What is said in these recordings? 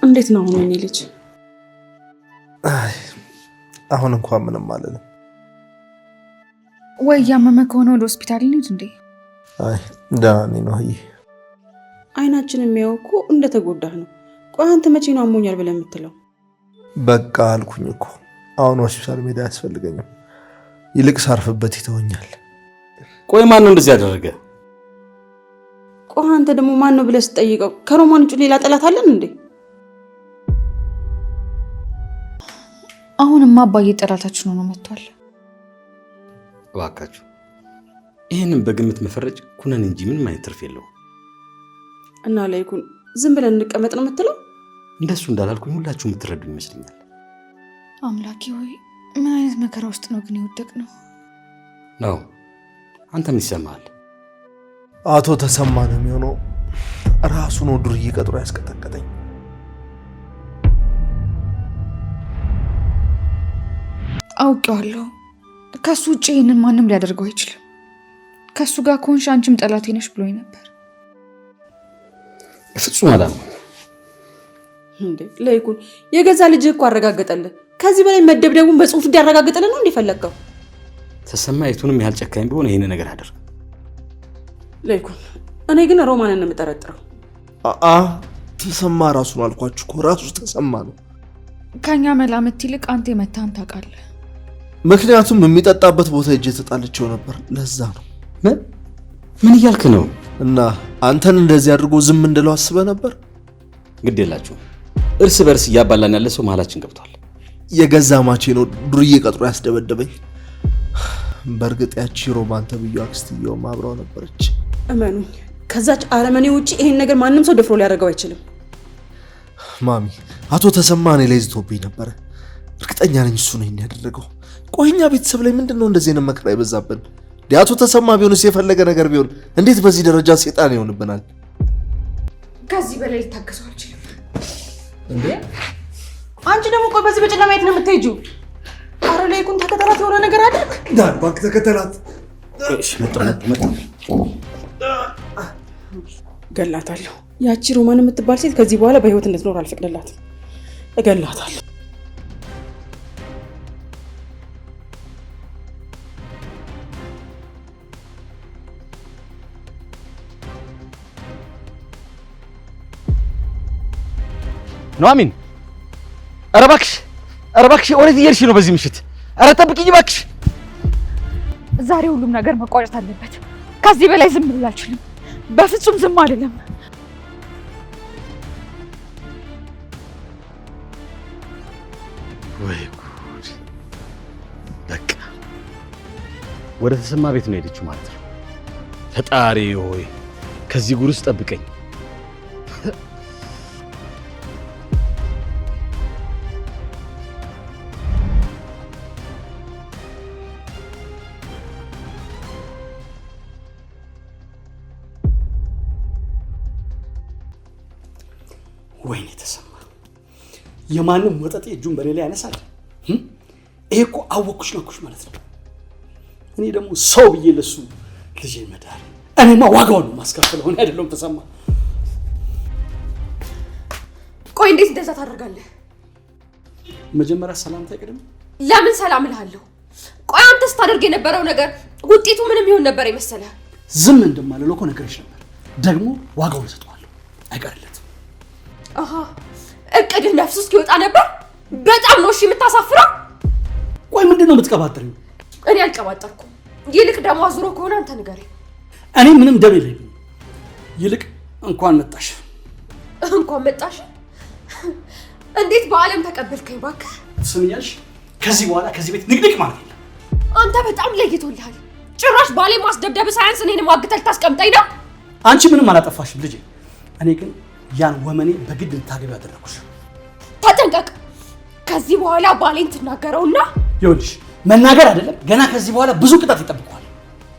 እንዴት ነው አሁን የኔ ልጅ? አሁን እንኳን ምንም አልልም። ወይ ያመመ ከሆነ ወደ ሆስፒታል እንሂድ እንዴ? አይ ደህና ነኝ ነው። አይናችን የሚያየው እኮ እንደተጎዳህ ነው። ቆይ አንተ መቼ ነው አሞኛል ብለህ የምትለው? በቃ አልኩኝ እኮ አሁን ሆስፒታል መሄድ አያስፈልገኝም። ይልቅ ሳርፍበት ይተወኛል። ቆይ ማን ነው እንደዚህ ያደረገ? ቆይ አንተ ደግሞ ማን ነው ብለህ ስትጠይቀው ከሮማን ውጭ ሌላ ጠላት አለን እንዴ? አሁንማ አባዬ ጠላታችን ሆኖ መጥቷል። እባካችሁ ይህንን በግምት መፈረጅ ኩነን እንጂ ምንም አይነት ትርፍ የለውም። እና ላይኩን ዝም ብለን እንቀመጥ ነው የምትለው? እንደሱ እንዳላልኩኝ ሁላችሁ የምትረዱ ይመስለኛል። አምላኬ ሆይ ምን አይነት መከራ ውስጥ ነው ግን የወደቅነው? ነው አንተ ምን ይሰማሃል? አቶ ተሰማ ነው የሚሆነው። ራሱ ነው ዱርዬ ቀጥሮ ያስቀጠቀጠኝ። አውቄዋለሁ። ከሱ ውጭ ይህንን ማንም ሊያደርገው አይችልም። ከሱ ጋር ከሆንሽ አንቺም ጠላቴ ነሽ ብሎኝ ነበር። ፍጹም አላምንም። እንዴ ላይኩን የገዛ ልጅ እኮ አረጋገጠልህ። ከዚህ በላይ መደብደቡን በጽሁፍ እንዲያረጋግጥልህ ነው እንደፈለግከው። ተሰማ የቱንም ያህል ጨካኝ ቢሆን ይሄን ነገር አደረገ። ላይኩን እኔ ግን ሮማንን ነው የምጠረጥረው። ተሰማ ራሱ ነው አልኳችሁ እኮ ራሱ ተሰማ ነው። ከኛ መላምት ይልቅ አንተ መታን ታውቃለህ። ምክንያቱም የሚጠጣበት ቦታ እጄ ተጣልቼው ነበር። ለዛ ነው። ምን እያልክ ነው? እና አንተን እንደዚህ አድርጎ ዝም እንድለው አስበህ ነበር? ግድ የላችሁም። እርስ በርስ እያባላን ያለ ሰው መሀላችን ገብቷል። የገዛ ማቼ ነው ዱርዬ ቀጥሮ ያስደበደበኝ። በእርግጥ ያቺ ሮማን ተብዬው አክስትየውም አብራው ነበረች። እመኑኝ ከዛች አረመኔ ውጪ ይሄን ነገር ማንም ሰው ደፍሮ ሊያደርገው አይችልም። ማሚ አቶ ተሰማ እኔ ላይ ዝቶብኝ ነበረ። እርግጠኛ ነኝ እሱ ነው ያደረገው። ቆይኛ ቤተሰብ ላይ ምንድነው እንደዚህ ነው መከራ ይበዛብን? አቶ ተሰማ ቢሆንስ የፈለገ ነገር ቢሆን እንዴት በዚህ ደረጃ ሰይጣን ይሆንብናል? ከዚህ በላይ ልታገሰው አልችልም። እንዴ አንቺ ደግሞ ቆይ በዚህ በጨለማ የት ነው የምትሄጂው? አረ ላይኩን ተከተላት፣ የሆነ ነገር አድርግ። ዳን ባንክ ተከተላት። እሺ መጣ ገላታለሁ። ያቺ ሮማን የምትባል ሴት ከዚህ በኋላ በህይወት እንድትኖር አልፈቅድላትም። እገላታለሁ። ኑሐሚን ኧረ እባክሽ ወዴት እየሄድሽ ነው በዚህ ምሽት? ኧረ ጠብቂኝ እባክሽ። ዛሬ ሁሉም ነገር መቋጨት አለበት። ከዚህ በላይ ዝም ልል አልችልም። በፍጹም ዝም አይደለም። ወይ ጉድ! በቃ ወደ ተሰማ ቤት ነው ሄደችው ማለት ነው። ፈጣሪ ሆይ ከዚህ ጉድ ውስጥ ጠብቀኝ። ወይኔ ተሰማ የማንም ወጠጤ እጁን በሌላ ያነሳል። ይሄ እኮ አወኩሽ ነኩሽ ማለት ነው። እኔ ደግሞ ሰው ብዬ ለሱ ልጄ መዳር እኔማ ዋጋውን ነው ማስከፈለው። እኔ አይደለም ተሰማ። ቆይ እንዴት እንደዛ ታደርጋለህ? መጀመሪያ ሰላምታ አይቀድም? ለምን ሰላም እልሃለሁ? ቆይ አንተ ስታደርግ የነበረው ነገር ውጤቱ ምንም ይሆን ነበር የመሰለህ? ዝም እንደማልለው እኮ ነገርሽ ነበር። ደግሞ ዋጋውን እሰጠዋለሁ፣ አይቀርለትም። አሃ እቅድህ ነፍስ እስኪወጣ ነበር። በጣም ነው እሺ የምታሳፍረው። ቆይ ምንድነው የምትቀባጥሪው? እኔ አልቀባጠርኩም። ይልቅ ደግሞ አዙሮ ከሆነ አንተ ንገረኝ። እኔ ምንም ደም የለኝም። ይልቅ እንኳን መጣሽ። እንኳን መጣሽ? እንዴት በዓለም ተቀበልከኝ እባክህ? ትስምኛለሽ? ከዚህ በኋላ ከዚህ ቤት ንቅንቅ ማለት የለም። አንተ በጣም ለይቶልሃል። ጭራሽ ባሌ ማስደብደብ ሳያንስ እኔን ማግተል ታስቀምጠኝ ነው? አንቺ ምንም አላጠፋሽም ልጄ። እኔ ግን ያን ወመኔ በግድ ልታገቢ ያደረኩሽ። ተጠንቀቅ። ከዚህ በኋላ ባሌን ትናገረውና ይኸውልሽ መናገር አይደለም ገና ከዚህ በኋላ ብዙ ቅጣት ይጠብቀዋል።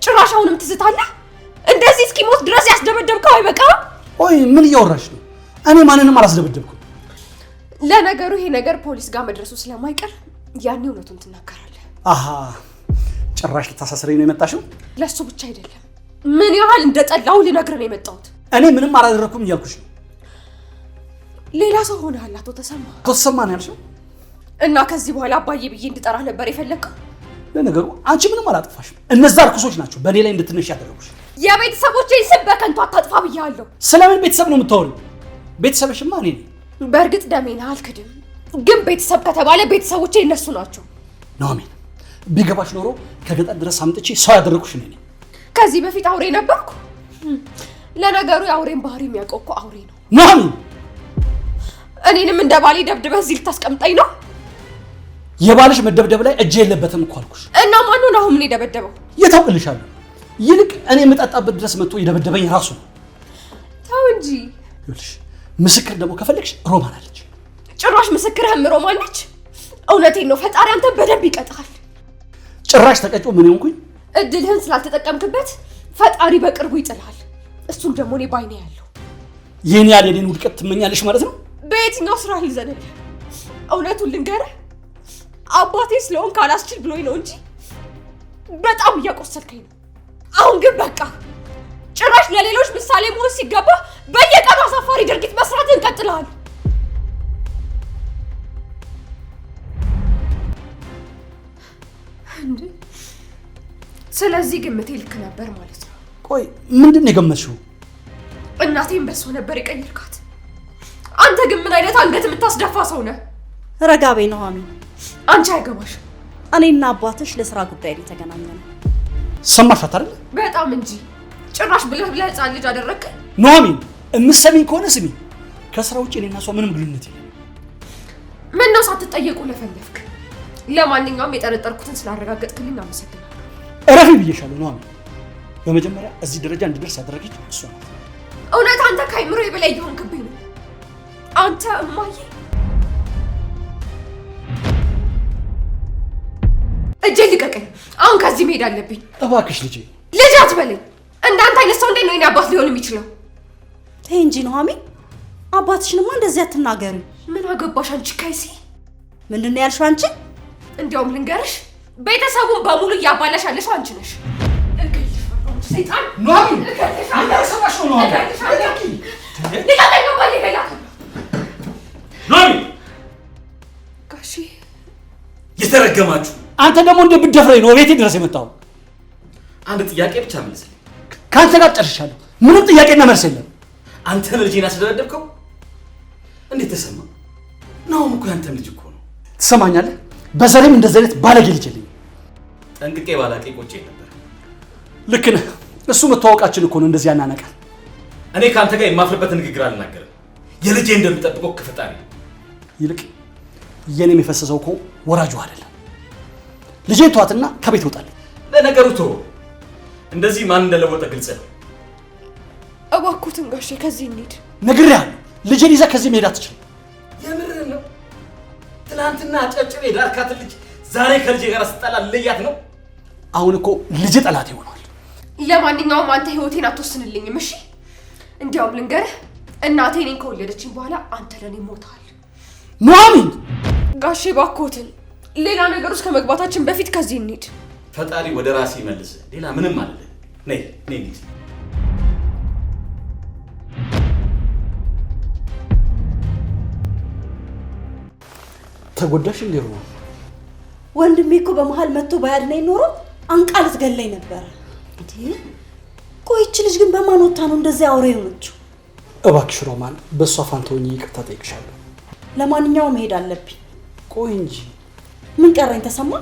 ጭራሽ አሁንም ትዝታለህ? እንደዚህ እስኪሞት ድረስ ያስደበደብከው አይበቃም? ቆይ ምን እያወራሽ ነው? እኔ ማንንም አላስደበደብኩም። ለነገሩ ይሄ ነገር ፖሊስ ጋር መድረሱ ስለማይቀር ያኔ እውነቱን ትናገራለህ። አሃ ጭራሽ ልታሳስረኝ ነው የመጣሽው? ለሱ ብቻ አይደለም ምን ያህል እንደጠላው ልነግርህ ነው የመጣሁት። እኔ ምንም አላደረኩም እያልኩሽ ነው። ሌላ ሰው ሆነሃል አቶ ተሰማ። አቶ ተሰማ ነው ያልሽው? እና ከዚህ በኋላ አባዬ ብዬ እንድጠራህ ነበር የፈለግከው? ለነገሩ አንቺ ምንም አላጠፋሽም። እነዛ ርኩሶች ናቸው በእኔ ላይ እንድትነሽ ያደረጉሽ። የቤተሰቦቼን ስም በከንቱ አታጥፋ ብያለሁ። ስለምን ቤተሰብ ነው የምታወሪው? ቤተሰብሽማ እኔ ነኝ። በእርግጥ ደሜን አልክድም፣ ግን ቤተሰብ ከተባለ ቤተሰቦቼ እነሱ ናቸው። ኑሐሚን፣ ቢገባሽ ኖሮ ከገጠር ድረስ አምጥቼ ሰው ያደረኩሽ እኔ ነኝ። ከዚህ በፊት አውሬ ነበርኩ? ለነገሩ የአውሬን ባህሪ የሚያውቀው እኮ አውሬ ነው። ኑሐሚን፣ እኔንም እንደ ባሌ ደብድበህ እዚህ ልታስቀምጠኝ ነው? የባልሽ መደብደብ ላይ እጄ የለበትም እኮ አልኩሽ። እና ማን ነው አሁን ምን የደበደበው? የታውቅልሻለሁ። ይልቅ እኔ የምጠጣበት ድረስ መጥቶ የደበደበኝ ራሱ ነው። ተው እንጂ። ይኸውልሽ፣ ምስክር ደግሞ ከፈለግሽ ሮማን አለች። ጭራሽ ምስክርህም ሮማን ነች? እውነቴን ነው። ፈጣሪ አንተን በደንብ ይቀጣል። ጭራሽ ተቀጮ ምን ሆንኩኝ? እድልህን ስላልተጠቀምክበት ፈጣሪ በቅርቡ ይጥልሃል። እሱም ደግሞ እኔ ባይኔ ያለው። ይህን ያህል የኔን ውድቀት ትመኛለሽ ማለት ነው? በየትኛው ስራ ልዘንልህ? እውነቱን ልንገርህ፣ አባቴ ስለሆን ካላስችል ብሎኝ ነው እንጂ በጣም እያቆሰልከኝ ነው። አሁን ግን በቃ ጭራሽ ለሌሎች ምሳሌ መሆን ሲገባ በየቀኑ አሳፋሪ ድርጊት መስራትህን እንቀጥልሃል። ስለዚህ ግምቴ ልክ ነበር ማለት ነው። ቆይ ምንድን ነው የገመትሽው? እናቴን በሷ ነበር የቀየርካት። አንተ ግን ምን አይነት አንገት የምታስደፋ ሰው ነህ? ረጋ በይ ኑሐሚን። አንቺ አይገባሽም። እኔና አባትሽ ለስራ ጉዳይ ላይ ተገናኘን። ሰማሻት አይደል? በጣም እንጂ። ጭራሽ ብለህ ህፃን ልጅ አደረግከኝ። ኑሐሚን፣ እምትሰሚኝ ከሆነ ስሚ። ከስራ ውጭ እኔና እሷ ምንም ግንኙነት የለም። ምን ነው ሳትጠየቁ ለፈለፍክ? ለማንኛውም የጠረጠርኩትን ስላረጋገጥክልኝ አመሰግናለሁ። እረፊ ብዬሻለሁ ኑሐሚን። በመጀመሪያ እዚህ ደረጃ እንድደርስ ያደረገች እሷ ናት። እውነት አንተ ከአይምሮዬ በላይ እየሆንክብኝ ነው። አንተ እማዬ፣ እጄን ልቀቀኝ። አሁን ከዚህ መሄድ አለብኝ። እባክሽ ልጄ። ልጅ አትበለኝ። እንዳንተ አይነት ሰው እንዴት ነው የኔ አባት ሊሆን የሚችለው? ተይ እንጂ ኑሐሚን፣ አባትሽንማ እንደዚህ አትናገሪ። ምን አገባሽ አንቺ ከይሲ? ምንድን ነው ያልሽው አንቺ? እንዲያውም ልንገርሽ፣ ቤተሰቡን በሙሉ እያባላሽ ያለሽው አንቺ ነሽ። ሰይጣን ኑሐሚን፣ ሰማሽ ነው ጋሺ። የተረገማችሁ አንተ ደግሞ እንደ ብትደፍረኝ ነው ቤቴ ድረስ የመጣው። አንድ ጥያቄ ብቻ መልስልኝ። ከአንተ ጋር ጨርሻለሁ። ምንም ጥያቄና መልስ የለም። አንተ ልጄን አስደበደብከው? እንዴት ተሰማ? ናሁም እኮ ያንተም ልጅ እኮ ነው። ትሰማኛለህ? በዘሬም እንደዚህ አይነት ባለጌ ልጅ የለኝም። ጠንቅቄ ባላቄ ቆጬ ነበር። ልክ ነህ። እሱ መተዋወቃችን እኮ ነው እንደዚህ ያናነቃል። እኔ ከአንተ ጋር የማፍርበት ንግግር አልናገርም። የልጄ እንደምጠብቀው ከፈጣሪ። ይልቅ የኔም የፈሰሰው እኮ ወራጁ አይደለም። ልጄን ተዋትና ከቤት ይወጣልኝ። ለነገሩ ተወው። እንደዚህ ማን እንደለወጠ ግልጽ ነው። እባክዎትን ጋሼ ከዚህ እንሂድ። ነግሬሃለሁ። ልጄን ይዘህ ከዚህ መሄድ አትችልም። የምርህን ነው? ትናንትና ጨብጭቤ ዳርካትን ልጅ ዛሬ ከልጄ ጋር ስጣላ ልያት ነው? አሁን እኮ ልጅ ጠላት ይሆናል። ለማንኛውም አንተ ህይወቴን አትወስንልኝም እሺ? እንዲያውም ልንገርህ፣ እናቴ እኔን ከወለደችኝ በኋላ አንተ ለኔ ሞታል። ኑሐሚን፣ ጋሼ እባክዎትን ሌላ ነገር ውስጥ ከመግባታችን በፊት ከዚህ እንሂድ። ፈጣሪ ወደ ራሴ ይመልስ። ሌላ ምንም አለ። ነይ ነይ። ተጎዳሽ እንዴ? ወንድሜ እኮ በመሃል መጥቶ ባያድነኝ ኖሮ አንቃ ልትገለኝ ነበረ። እንዴ ቆይ ይህች ልጅ ግን በማን ወታ ነው እንደዚህ አውሬ የሆነችው? እባክሽ ሮማን፣ በእሷ ፋንታ ሆኜ ይቅርታ ጠይቅሻለሁ። ለማንኛውም መሄድ አለብኝ። ቆይ እንጂ ምን ቀረኝ ተሰማ?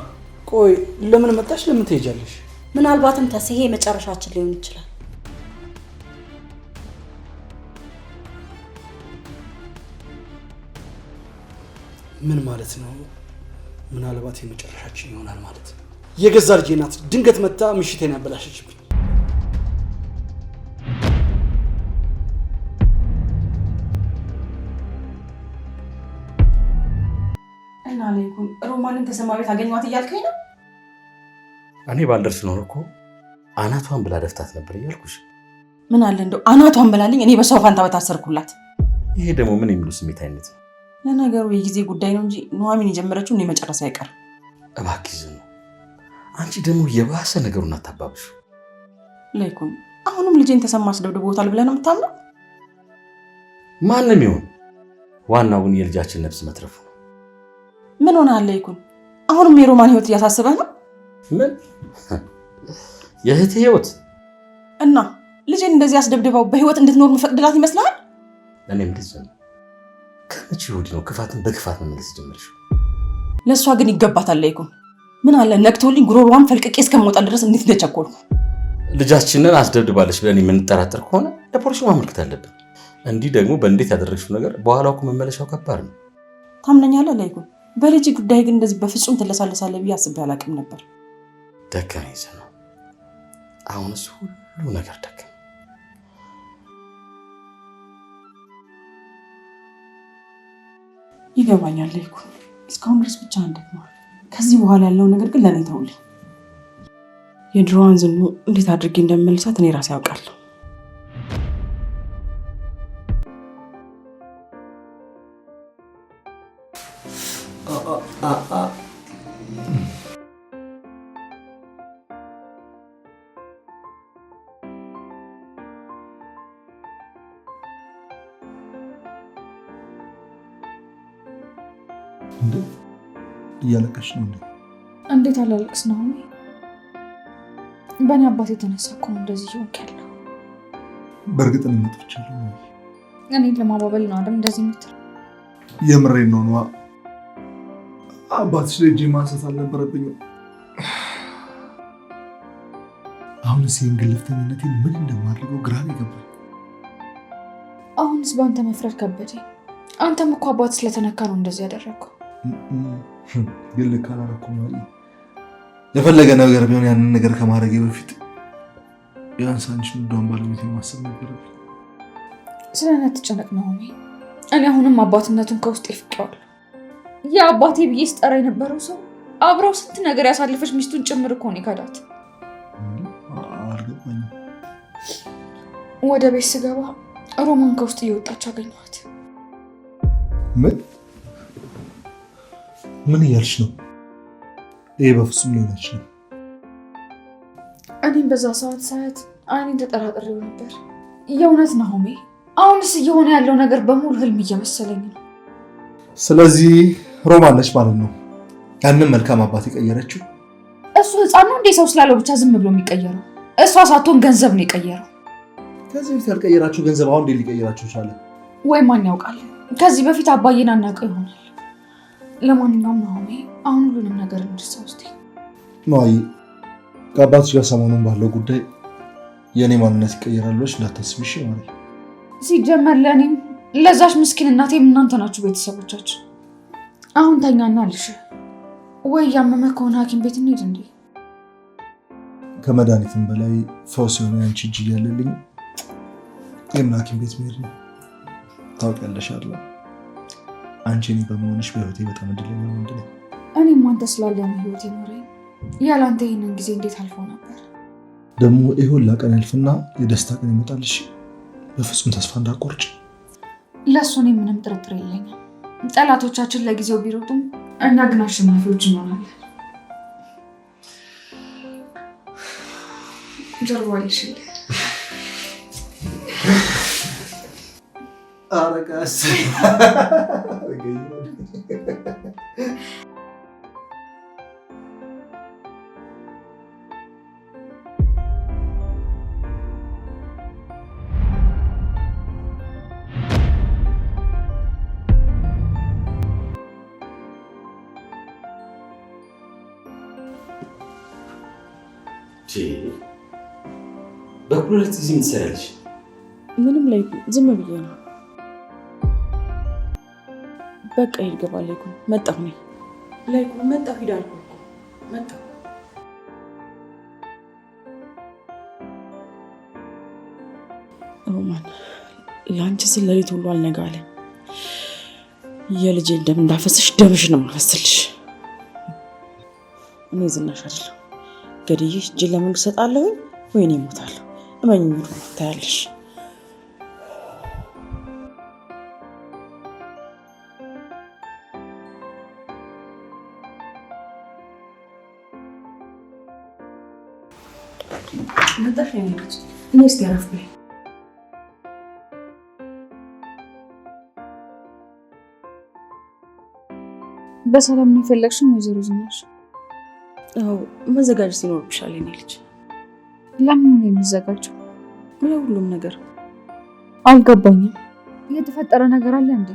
ቆይ ለምን መጣሽ? ለምን ትሄጃለሽ? ምናልባትም ተስሄ መጨረሻችን ሊሆን ይችላል። ምን ማለት ነው? ምናልባት የመጨረሻችን ይሆናል ማለት ነው። የገዛ ልጄ ናት ድንገት መጣ ምሽቴን ያበላሸችብኝ። እና ለይኩን ሮማንን ተሰማ ቤት አገኘኋት እያልከኝ ነው? እኔ ባልደርስ ኖር እኮ አናቷን ብላ ደፍታት ነበር እያልኩሽ። ምን አለ እንደው አናቷን ብላልኝ እኔ በሰው ፋንታ በታሰርኩላት። ይሄ ደግሞ ምን የሚሉ ስሜት አይነት ነው? ለነገሩ የጊዜ ጉዳይ ነው እንጂ ኑሐሚን የጀመረችው እኔ መጨረስ አይቀር። እባክሽ ነው አንቺ ደግሞ የባሰ ነገሩን አታባብሹ። ለይኩን አሁንም ልጄን ተሰማ አስደብድቦታል ብለህ ነው የምታምነው? ማንም ይሁን ዋናው ግን የልጃችን ነፍስ መትረፉ ነው። ምን ሆነሃል ለይኩን? አሁንም የሮማን ህይወት እያሳሰበህ ነው? ምን የእህት ህይወት? እና ልጄን እንደዚህ አስደብድባው በህይወት እንድትኖር መፈቅድላት ይመስልሃል? እኔም ልጅ ነው። ከመቼ ወዲህ ነው ክፋትን በክፋት መመለስ ጀመርሽው? ለእሷ ግን ይገባታል ለይኩን። ምን አለ ነቅቶልኝ ጉሮሮዋን ፈልቅቄ እስከመውጣ ድረስ እንዴት እንደቸኮልኩ። ልጃችንን አስደብድባለች ብለን የምንጠራጠር ከሆነ ለፖሊስ ማመልከት አለብን። እንዲህ ደግሞ በእንዴት ያደረግሽው ነገር በኋላው እኮ መመለሻው ከባድ ነው። ታምነኛለህ ለይኩን? በልጅ ጉዳይ ግን እንደዚህ በፍጹም ትለሳለሳለህ ብዬ አስቤ አላውቅም ነበር። ደከመኝ ነው። አሁንስ ሁሉ ነገር ደከመኝ። ይገባኛል ለይኩን። እስካሁን ድረስ ብቻ እንደግመዋል። ከዚህ በኋላ ያለውን ነገር ግን ለእኔ ተውልኝ። የድሮዋን ዝኑ እንዴት አድርጌ እንደምመልሳት እኔ ራሴ ያውቃለሁ። እያለቀሽ ነው እንዴ? እንዴት አላለቅስ ነው? በእኔ አባት የተነሳ እኮ ነው እንደዚህ ይሆንክ ያለው። በእርግጥ ነው መጥቻለሁ። እኔን ለማባበል ነው አይደል እንደዚህ የምትል? የምሬን ነው ነዋ። አባትሽ ልጅ ማንሳት አልነበረብኝም። አሁንስ የእንግልፍተኝነቴን ምን እንደማድረገው ግራ ይገባል። አሁንስ በአንተ መፍረድ ከበደኝ። አንተም እኮ አባት ስለተነካ ነው እንደዚህ ያደረግከው። ግን ልክ አላደረኩም። የፈለገ ነገር ቢሆን ያንን ነገር ከማድረጌ በፊት ቢያንስ አንቺን እንደውም ባለቤት ማሰብ ነበረብኝ። ስለኔ አትጨነቅ ናሆሜ። እኔ አሁንም አባትነቱን ከውስጥ ይፍቀዋለሁ። የአባቴ ብዬ ስጠራ የነበረው ሰው አብረው ስንት ነገር ያሳለፈች ሚስቱን ጭምር እኮ ነው የካዳት። አልገባኝም። ወደ ቤት ስገባ ሮማን ከውስጥ እየወጣች አገኘኋት። ምን እያልሽ ነው? ይሄ በፍጹም ሊሆን አይችልም። እኔም በዛ ሰዓት ሳያት አይኔን ተጠራጥሬው ነበር። የእውነት ናሆሜ፣ አሁንስ እየሆነ ያለው ነገር በሙሉ ህልም እየመሰለኝ ነው። ስለዚህ ሮማን ነች ማለት ነው ያንን መልካም አባት የቀየረችው? እሱ ህፃን ነው እንዴ ሰው ስላለው ብቻ ዝም ብሎ የሚቀየረው? እሷ ሳትሆን ገንዘብ ነው የቀየረው። ከዚህ በፊት ያልቀየራችሁ ገንዘብ አሁን እንዴት ሊቀይራችሁ ቻለ? ወይ ማን ያውቃል? ከዚህ በፊት አባዬን አናውቀው ይሆናል። ለማንኛውም ናሆሜ አሁን ሁሉንም ነገር እንድትሰው እስቲ። ማይ ከአባትሽ ጋር ሰሞኑን ባለው ጉዳይ የኔ ማንነት ይቀየራል ብለሽ እንዳታስቢሽ ማለት። ሲጀመር ለእኔም ለዛሽ ምስኪን እናቴም እናንተ ናችሁ ቤተሰቦቻችን። አሁን ተኛና ልሽ ወይ ያመመ ከሆነ ሐኪም ቤት እንሂድ እንዴ? ከመድኃኒትም በላይ ፈውስ የሆነ አንቺ እጅ እያለልኝ የምን ሐኪም ቤት መሄድ ነው? ታውቂያለሽ አይደል? አንቺ እኔ በመሆንሽ በህይወቴ በጣም እድለኛ ወንድ ነኝ። እኔም አንተ ስላለ ነው ህይወቴ ኖረኝ። ያለ አንተ ይህንን ጊዜ እንዴት አልፎ ነበር? ደግሞ ይሁላ ቀን ያልፍና የደስታ ቀን ይመጣልሽ። በፍጹም ተስፋ እንዳትቆርጭ። ለእሱ እኔ ምንም ጥርጥር የለኝም። ጠላቶቻችን ለጊዜው ቢሮጡም እኛ ግን አሸናፊዎች እንሆናለን። ጀርባ ይሽል አረጋስ በኩለት ጊዜ ምትሰራለሽ? ምንም ላይ ዝም ብዬ ነው። በቃ ይገባል። ለይኩን መጣሁ ነኝ። ለይኩን መጣሁ ሂዳልኩ መጣሁ። ሮማን ለአንቺ ስል ሌሊት ሁሉ አልነጋ አለኝ። የልጄን ደም እንዳፈስሽ ደምሽን ነው የማፈስልሽ። እኔ ዝናሽ አይደለሁ። ገድዬሽ እጄን ለመንግስት እሰጣለሁ ወይ እኔ እሞታለሁ። እመኚኝ ታያለሽ። መጣሽ ነው ልጅ እኔ እስቲ አረፍ በይ። በሰላም ነው የፈለግሽኝ ወይዘሮ ዝናሽ? አዎ መዘጋጀት ይኖርብሻል የኔ ልጅ። ለምን ነው የምዘጋጀው? ለሁሉም ነገር። አልገባኝም። የተፈጠረ ነገር አለ እንዴ?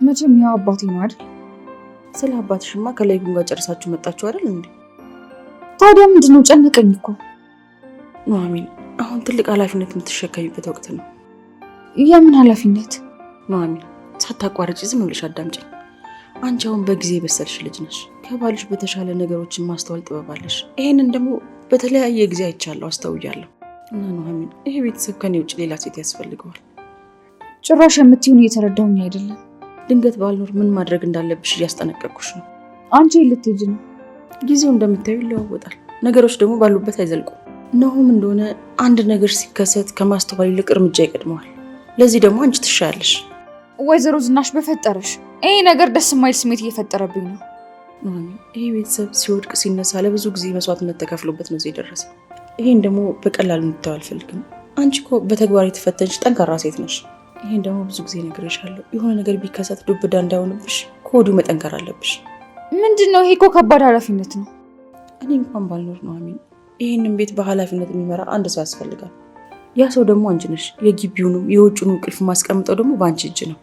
መቼም ያው አባቴ ነው አይደል? ስለ አባትሽማ ከላይኩን ጋር ጨርሳችሁ መጣችሁ አይደል እንዴ? ታዲያ ምንድነው? ጨነቀኝ እኮ ኑሐሚን። አሁን ትልቅ ኃላፊነት የምትሸከሚበት ወቅት ነው። የምን ኃላፊነት? ኑሐሚን ሳታቋርጪ ዝም ብለሽ አዳምጪኝ። አንቺ አሁን በጊዜ የበሰልሽ ልጅ ነሽ። ከባልሽ በተሻለ ነገሮችን ማስተዋል ጥበባለሽ። ይሄንን ደግሞ በተለያየ ጊዜ አይቻለሁ፣ አስተውያለሁ። እና ኑሐሚን ይሄ ቤተሰብ ከኔ ውጭ ሌላ ሴት ያስፈልገዋል። ጭራሽ የምትይውን እየተረዳሁኝ አይደለም። ድንገት ባልኖር ምን ማድረግ እንዳለብሽ እያስጠነቀቅኩሽ ነው። አንቺ ልትሄጂ ነው? ጊዜው እንደምታዩ ይለዋወጣል። ነገሮች ደግሞ ባሉበት አይዘልቁም። ነውም እንደሆነ አንድ ነገር ሲከሰት ከማስተዋል ይልቅ እርምጃ ይቀድመዋል። ለዚህ ደግሞ አንቺ ትሻያለሽ። ወይዘሮ ዝናሽ በፈጠረሽ ይሄ ነገር ደስ የማይል ስሜት እየፈጠረብኝ ነው። ኑሐሚን ይሄ ቤተሰብ ሲወድቅ ሲነሳ ለብዙ ጊዜ መስዋዕትነት ተከፍሎበት ነው እዚህ የደረሰ። ይሄን ደግሞ በቀላሉ እንድታው አልፈልግም። አንቺ እኮ በተግባር የተፈተንሽ ጠንካራ ሴት ነሽ። ይሄን ደግሞ ብዙ ጊዜ ነግሬሻለሁ። የሆነ ነገር ቢከሰት ዱብዳ እንዳይሆንብሽ ከወዲሁ መጠንከር አለብሽ። ምንድነው? ይሄ እኮ ከባድ ኃላፊነት ነው። እኔ እንኳን ባልኖር ኑሐሚን ይሄንን ቤት በኃላፊነት የሚመራ አንድ ሰው ያስፈልጋል። ያ ሰው ደግሞ አንቺ ነሽ። የግቢውንም የውጭውንም ቁልፍ ማስቀምጠው ደግሞ በአንቺ እጅ ነው።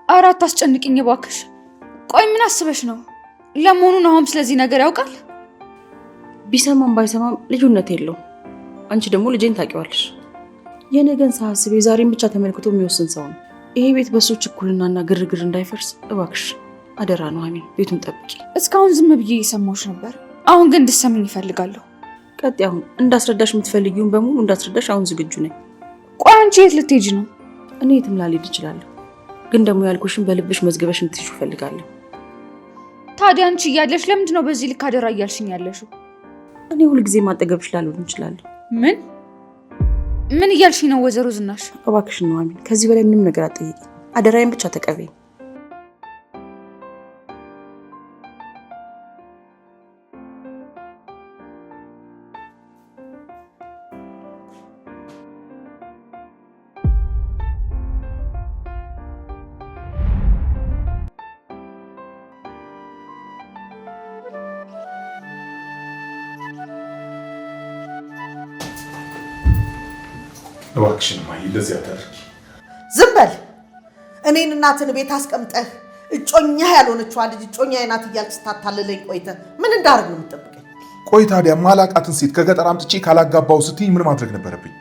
ኧረ አታስጨንቅኝ እባክሽ። ቆይ ምን አስበሽ ነው? ለመሆኑ ናሆም ስለዚህ ነገር ያውቃል? ቢሰማም ባይሰማም ልዩነት የለውም። አንቺ ደግሞ ልጄን ታውቂዋለሽ። የነገን ሳስብ የዛሬን ብቻ ተመልክቶ የሚወስን ሰው ነው። ይሄ ቤት በሱ ችኩልናና ግርግር እንዳይፈርስ እባክሽ አደራ ኑሐሚን፣ ቤቱን ጠብቂ። እስካሁን ዝም ብዬ እየሰማሁሽ ነበር። አሁን ግን እንድትሰሚኝ እፈልጋለሁ። ቀጥይ። አሁን እንዳስረዳሽ የምትፈልጊውን በሙሉ እንዳስረዳሽ አሁን ዝግጁ ነኝ። ቆይ አንቺ የት ልትሄጂ ነው? እኔ የትም ላልሄድ እችላለሁ፣ ግን ደግሞ ያልኩሽን በልብሽ መዝግበሽ እንድትይዙ እፈልጋለሁ። ታዲያ አንቺ እያለሽ ለምንድን ነው በዚህ ልክ አደራ እያልሽኝ ያለሽው? እኔ ሁልጊዜ ማጠገብሽ ላልሆን እችላለሁ። ምን እያልሽኝ ነው ወይዘሮ ዝናሽ? እባክሽ ኑሐሚን ከዚህ በላይ ምንም ነገር አትጠይቂ። አደራዬን ብቻ ተቀበይ። እባክሽን እማዬ እንደዚህ አታድርጊ። ዝም በል። እኔን እናትን ቤት አስቀምጠህ እጮኛ ያልሆነችዋ ልጅ እጮኛዬ ናት እያልክ ስታታልለኝ ቆይተህ ምን እንዳደርግ ነው የምትጠብቀኝ? ቆይ ታዲያ ማላቃትን ሴት ከገጠር አምጥቼ ካላጋባው ስትይ ምን ማድረግ ነበረብኝ?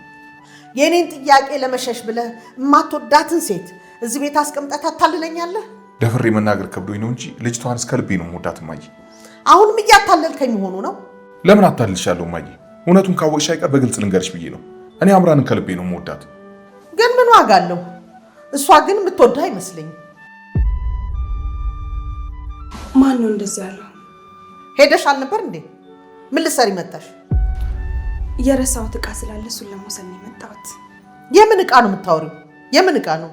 የኔን ጥያቄ ለመሸሽ ብለህ የማትወዳትን ሴት እዚህ ቤት አስቀምጠህ ታታልለኛለህ? ደፍሬ መናገር ከብዶኝ ነው እንጂ ልጅቷን እስከ ልቤ ነው የምወዳት እማዬ። አሁንም እያታለልከኝ ሆኑ ነው? ለምን አታልልሻለሁ እማዬ? እውነቱን ካወቅሽ አይቀር በግልጽ ልንገርሽ ብዬ ነው። እኔ አምራንን ከልቤ ነው የምወዳት። ግን ምን ዋጋ አለው? እሷ ግን የምትወዳ አይመስለኝም። ማን ነው እንደዚህ ያለው? ሄደሽ አልነበር እንዴ? ምን ልትሰሪ መጣሽ? የረሳሁት ዕቃ ስላለ እሱን ለመውሰድ ነው የመጣሁት። የምን ዕቃ ነው የምታወሪው? የምን ዕቃ ነው?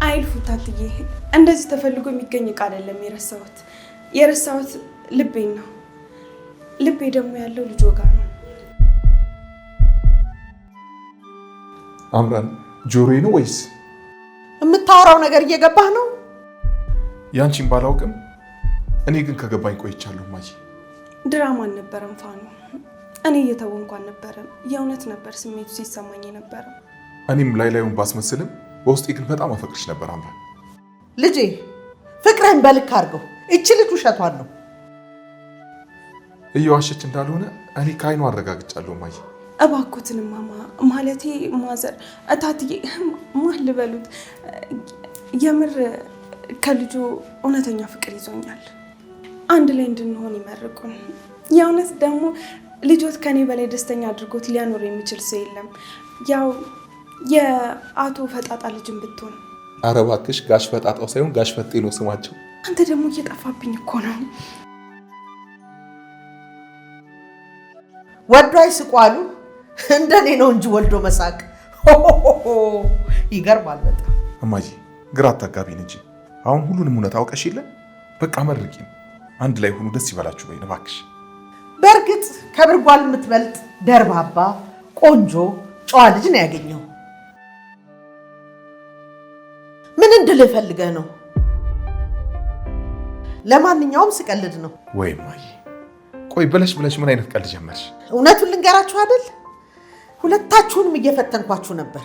አይልፉ ታትዬ፣ እንደዚህ ተፈልጎ የሚገኝ ዕቃ አይደለም የረሳሁት። የረሳሁት ልቤን ነው። ልቤ ደግሞ ያለው ልጆ ጋር ነው። አምራን ጆሮዬ ነው ወይስ? የምታወራው ነገር እየገባህ ነው? ያንቺን ባላውቅም እኔ ግን ከገባኝ ቆይቻለሁ እማዬ። ድራማ አልነበረም ፋኑ። እኔ እየተወንኩ አልነበረም። የእውነት ነበር ስሜቱ ሲሰማኝ የነበረ። እኔም ላዩን ባስመስልም በውስጤ ግን በጣም አፈቅርሽ ነበር አምራን። ልጄ ፍቅርህን በልክ አድርገው። እቺ ልጅ ውሸቷን ነው። እየዋሸች እንዳልሆነ እኔ ከዓይኗ አረጋግጫለሁ እማዬ። እባክዎትን ማማ፣ ማለቴ ማዘር፣ እታትዬ ማን ልበሉት፣ የምር ከልጁ እውነተኛ ፍቅር ይዞኛል። አንድ ላይ እንድንሆን ይመርቁን። የእውነት ደግሞ ልጆት ከኔ በላይ ደስተኛ አድርጎት ሊያኖር የሚችል ሰው የለም። ያው የአቶ ፈጣጣ ልጅም ብትሆን። ኧረ እባክሽ ጋሽ ፈጣጣው ሳይሆን ጋሽ ፈጤ ነው ስማቸው። አንተ ደግሞ እየጠፋብኝ እኮ ነው። ወዶ አይስቁ አሉ። እንደኔ ነው እንጂ ወልዶ መሳቅ ይገርማል በጣም። እማዬ ግራ አታጋቢን እንጂ አሁን ሁሉንም እውነት አውቀሽ የለ። በቃ መርቂን፣ አንድ ላይ ሆኑ፣ ደስ ይበላችሁ በይን እባክሽ። በእርግጥ ከብርጓል የምትበልጥ ደርባባ ቆንጆ ጨዋ ልጅ ነው ያገኘው። ምን እንድልህ ፈልገህ ነው? ለማንኛውም ስቀልድ ነው። ወይ ማይ ቆይ ብለሽ ምን አይነት ቀልድ ጀመርሽ? እውነቱን ልንገራችሁ አይደል? ሁለታችሁንም እየፈተንኳችሁ ነበር።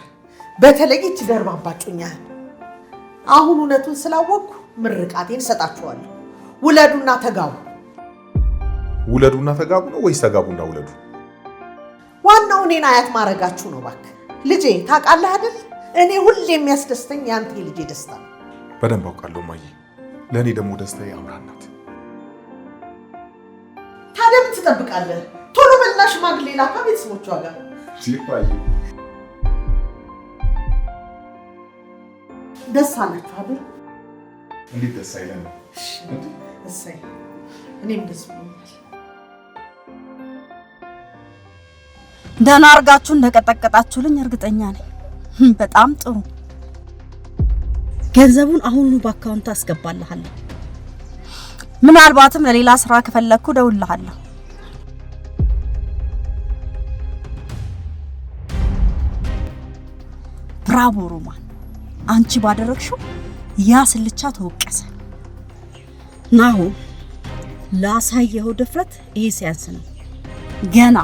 በተለይ እቺ ደርባባ ጩኛህን። አሁን እውነቱን ስላወቅኩ ምርቃቴን ሰጣችኋለሁ። ውለዱና ተጋቡ። ውለዱና ተጋቡ ነው ወይስ ተጋቡና ውለዱ? ዋናው እኔን አያት ማረጋችሁ ነው። እባክህ ልጄ ታውቃለህ አይደል? እኔ ሁሌ የሚያስደስተኝ ያንተ ልጄ ደስታ ነው። በደንብ አውቃለሁ ማይ። ለእኔ ደግሞ ደስታዬ አምራን ናት። ታዲያ ምን ትጠብቃለህ? ቶሎ በልና ሽማግሌ ላካ ቤተሰቦቿ ጋር። ደስ አላችሁ አይደል? እንዴት ደስ አይለንም? እሰይ እኔም ደስ ብሎኛል። ደህና አድርጋችሁ እንደቀጠቀጣችሁልኝ እርግጠኛ ነኝ። በጣም ጥሩ። ገንዘቡን አሁኑኑ በአካውንት አስገባልሃለሁ። ምናልባትም ለሌላ ስራ ከፈለኩ ደውልልሃለሁ። ብራቮ ሮማን፣ አንቺ ባደረግሽው ያ ስልቻ ተወቀሰ። ናሆም ላሳየኸው ድፍረት ይሄ ሲያንስ ነው። ገና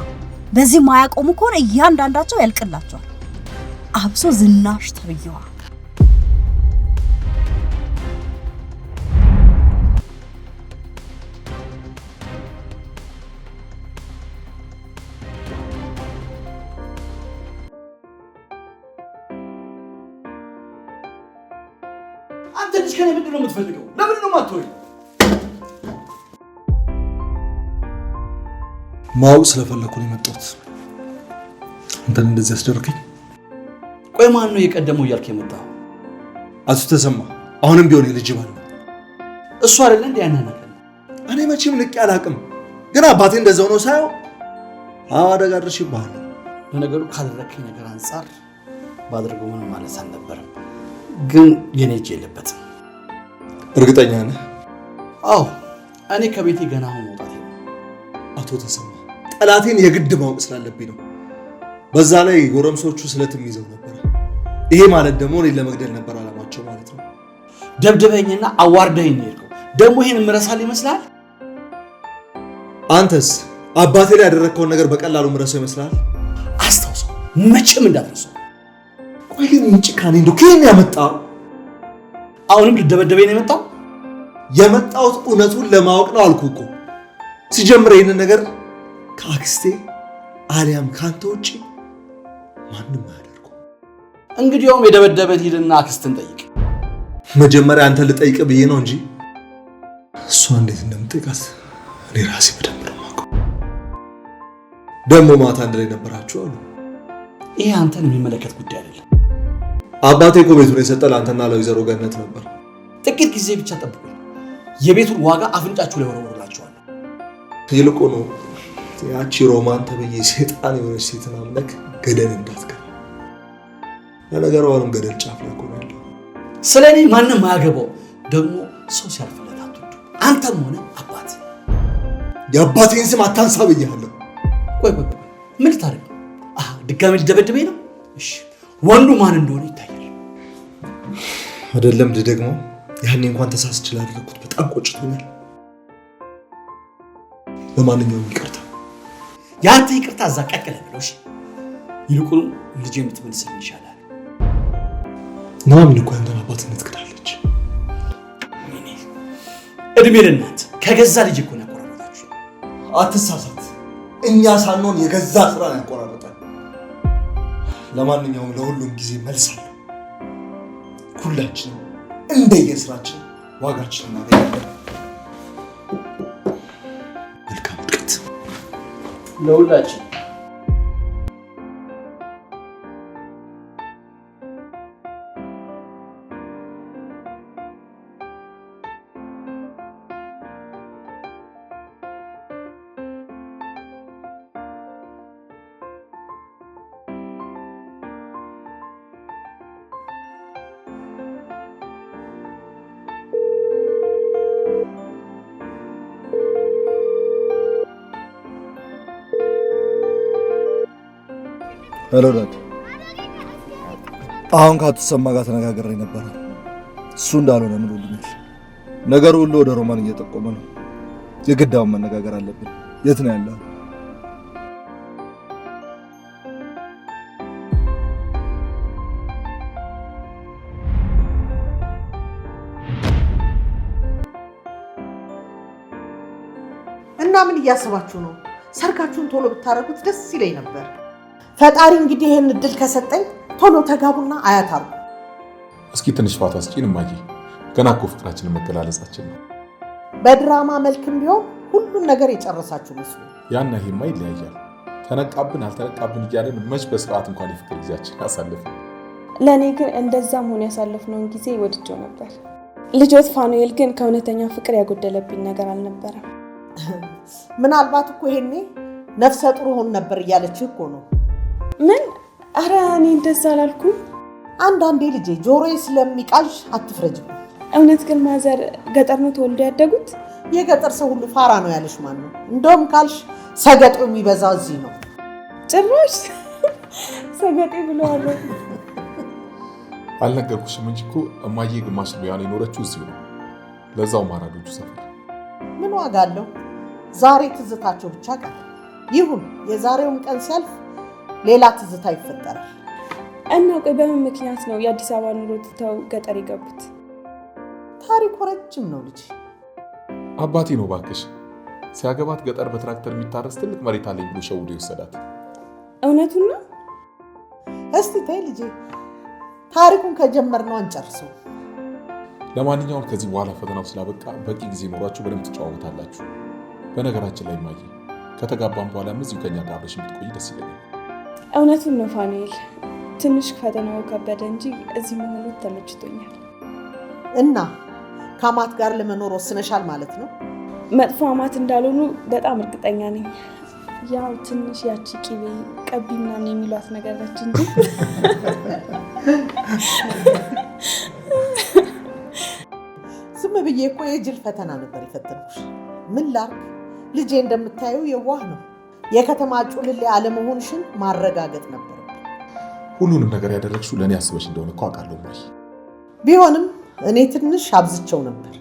በዚህ ማያቆሙ ከሆነ እያንዳንዳቸው ያልቅላቸዋል። አብሶ ዝናሽ ተብየዋ። አንተ ልጅ ከኔ ምንድን ነው የምትፈልገው? ለምን ነው የማትወይ? ማወቅ ስለፈለኩ ነው የመጣሁት። አንተን እንደዚህ ያስደርከኝ። ቆይ ማን ነው የቀደመው እያልክ የመጣው? አቶ ተሰማ አሁንም ቢሆን የልጅ ባል ነው። እሱ አይደለ እንዴ ያናናቀ? እኔ መቼም ንቄ አላውቅም፣ ግን አባቴ እንደዛው ነው ሳየው አደጋ ደርሼብሃለሁ። ለነገሩ ካደረከኝ ነገር አንጻር ባድርገው ምንም ማለት አልነበረም፣ ግን የኔ እጅ የለበትም። እርግጠኛ ነህ? አዎ እኔ ከቤቴ ገና አሁን መውጣቴ ነው። አቶ ተሰማ ጠላቴን የግድ ማወቅ ስላለብኝ ነው። በዛ ላይ ጎረምሶቹ ስለትም ይዘው ነበር። ይሄ ማለት ደግሞ እኔን ለመግደል ነበር አላማቸው ማለት ነው። ደብደበኝና አዋርደኝ ነው የሄድከው። ደግሞ ይሄን ምረሳል ይመስላል? አንተስ አባቴ ላይ ያደረግከውን ነገር በቀላሉ ምረሳው ይመስላል? አስታውሰው፣ መቼም እንዳትረሳው። ቆይ ግን ጭካኔ እንደው ከየት ያመጣው? አሁንም ልደበደበኝ ነው የመጣው? የመጣሁት እውነቱን ለማወቅ ነው አልኩህ እኮ። ሲጀምር ይሄንን ነገር ከአክስቴ አሊያም ካንተ ውጪ ማንም አያደርገው። እንግዲያውም የደበደበት ሂድና አክስትን ጠይቅ። መጀመሪያ አንተ ልጠይቅ ብዬ ነው እንጂ እሷ እንዴት እንደምጠይቃት እኔ ራሴ በደንብ ነው የማውቀው። ደግሞ ማታ አንድ ላይ ነበራችሁ አሉ። ይሄ አንተን የሚመለከት ጉዳይ አይደለም። አባቴ እኮ ቤቱን የሰጠ ለአንተና ለወይዘሮ ገነት ነበር። ጥቂት ጊዜ ብቻ ጠብቁኝ። የቤቱን ዋጋ አፍንጫችሁ ላይ ወረወርላችኋለሁ። ይልቁኑ ያቺ ሮማን ተብዬ ሴጣን የሆነች ሴትን አምለክ ገደል እንዳትገባ። ለነገሩ አሁንም ገደል ጫፍ ላይ እኮ ነው ያለው። ስለ እኔ ማንም አያገባው። ደግሞ ሰው ሲያልፍለት አትወዱ። አንተም ሆነ አባት። የአባቴን ስም አታንሳ ብያለሁ። ቆይ ምን ልታደርግ ነው? ድጋሚ ልደበድበኝ ነው? እሺ ወንዱ ማን እንደሆነ ይታያል። አይደለም ደግሞ ያኔ እንኳን ተሳስቼ ላደረኩት በጣም ቆጭቶኛል። ለማንኛውም ይቅርታ። ያንተ ይቅርታ እዛ ቀቀለ ብለው። እሺ ይልቁኑ ልጅ የምትመልስልኝ ይሻላል። ኑሐሚን እኮ ያንተን አባትነት ክዳለች። እድሜ ለእናት ከገዛ ልጅ እኮ ነው ያቆራረጣችሁ። አትሳሳት። እኛ ሳንሆን የገዛ ስራ ነው ያቆራረጣል። ለማንኛውም ለሁሉም ጊዜ መልስ አለ። ሁላችንም እንደየስራችን ዋጋችንን እናገኛለን። መልካም ውድቀት ለሁላችን። ሄሎ ዳድ። አሁን ከአቶ ተሰማ ጋር ተነጋግሬ ነበር። እሱ እንዳልሆነ ምሎልኛል። ነገሩ ሁሉ ወደ ሮማን እየጠቆመ ነው። የግዳውን መነጋገር አለብን። የት ነው ያለው? እና ምን እያሰባችሁ ነው? ሰርጋችሁን ቶሎ ብታረጉት ደስ ይለኝ ነበር። ፈጣሪ እንግዲህ ይሄን እድል ከሰጠኝ ቶሎ ተጋቡና አያት አርጉ። እስኪ ትንሽ ፋታ ስጪን እማዬ። ገና እኮ ፍቅራችንን መገላለጻችን ነው። በድራማ መልክም ቢሆን ሁሉን ነገር የጨረሳችሁ መስሉ። ያና ይሄማ ይለያያል። ተነቃብን አልተነቃብን እያለን መች በስርዓት እንኳን የፍቅር ጊዜያችን አሳልፈን። ለእኔ ግን እንደዛም ሆነ ያሳለፍነውን ጊዜ ወድጄው ነበር። ልጆት ፋኑኤል ግን ከእውነተኛ ፍቅር ያጎደለብኝ ነገር አልነበረም። ምናልባት እኮ ይሄኔ ነፍሰ ጡር ሆን ነበር እያለች እኮ ነው። ምን? አረ እኔ እንደዛ አላልኩም። አንዳንዴ ልጄ ጆሮዬ ስለሚቃዥ አትፍረጅም። እውነት ግን ማዘር ገጠር ነው ተወልዶ ያደጉት? የገጠር ሰው ሁሉ ፋራ ነው ያለሽ ማን ነው? እንደውም ካልሽ ሰገጤው የሚበዛው እዚህ ነው። ጭራሽ ሰገጤ ብለዋል። አልነገርኩሽም እንጂ እኮ እማዬ ግማሽ ዕድሜዋን የኖረችው እዚሁ ነው። ለዛው ማራዶቹ ሰፈር። ምን ዋጋ አለው? ዛሬ ትዝታቸው ብቻ ቀረ። ይሁን የዛሬውን ቀን ሲያልፍ ሌላ ትዝታ ይፈጠራል። እና ቆይ በምን ምክንያት ነው የአዲስ አበባ ኑሮ ትተው ገጠር የገቡት? ታሪኩ ረጅም ነው ልጅ። አባቴ ነው ባክሽ ሲያገባት ገጠር በትራክተር የሚታረስ ትልቅ መሬት አለኝ ብሎ ሸውዶ ይወሰዳት። እውነቱን ነው? እስቲ ተይ ልጄ ታሪኩን ከጀመርነው አንጨርሰው። ለማንኛውም ከዚህ በኋላ ፈተናው ስላበቃ በቂ ጊዜ ኖሯችሁ በደንብ ትጨዋወታላችሁ። በነገራችን ላይ እማዬ ከተጋባን በኋላ እዚሁ ከኛ ጋር አብረሽ የምትቆይ ደስ ይለኛል። እውነቱን ነው ፋኑኤል። ትንሽ ፈተናው ከበደ እንጂ እዚህ መሆኑ ተመችቶኛል። እና ከአማት ጋር ለመኖር ወስነሻል ማለት ነው? መጥፎ አማት እንዳልሆኑ በጣም እርግጠኛ ነኝ። ያው ትንሽ ያቺ ቂቤ ቀቢ ምናምን የሚሏት ነገር ነች እንጂ ዝም ብዬ እኮ የጅል ፈተና ነበር የፈተንኩሽ። ምን ላድርግ ልጄ እንደምታየው የዋህ ነው። የከተማ ጩልሌ አለመሆንሽን ማረጋገጥ ነበር። ሁሉንም ነገር ያደረግሽው ለእኔ አስበሽ እንደሆነ እኮ አውቃለሁ እማዬ። ቢሆንም እኔ ትንሽ አብዝቸው ነበር።